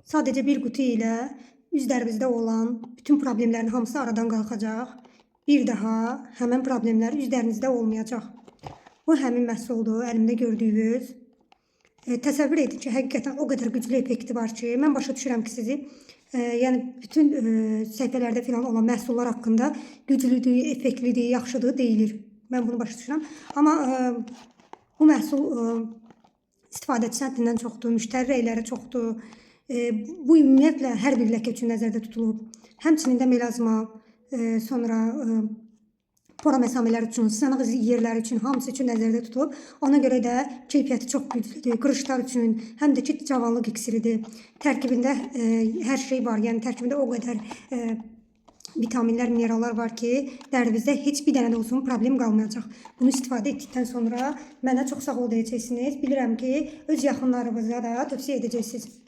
Sadəcə bir qutu ilə üzlərimizdə olan bütün problemlərin hamısı aradan qalxacaq. Bir daha həmin problemlər üzlərinizdə olmayacaq. Bu həmin məhsuldur, əlimdə gördüyünüz. Təsəvvür edin ki, həqiqətən o qədər güclü effekti var ki, mən başa düşürəm ki, sizi yəni bütün səhifələrdə filan olan məhsullar haqqında güclüdür, effektlidir, yaxşıdır deyilir. Mən bunu başa düşürəm. Amma bu məhsul istifadəçi səntindən çoxdur, müştəri rəyləri çoxdur. Bu ümumiyyətlə hər bir ləkə üçün nəzərdə tutulub. Həmçinin də melazma, sonra pora məsamələri üçün, sınıq yerləri üçün, hamısı üçün nəzərdə tutulub. Ona görə də keyfiyyəti çox güclüdür. Qırışlar üçün, həm də ki, cavanlıq iksiridir. Tərkibində hər şey var. Yəni tərkibində o qədər vitaminlər, minerallar var ki, dərinizdə heç bir dənə də olsun problem qalmayacaq. Bunu istifadə etdikdən sonra mənə çox sağ ol deyəcəksiniz. Bilirəm ki, öz yaxınlarınıza da tövsiyə edəcəksiniz.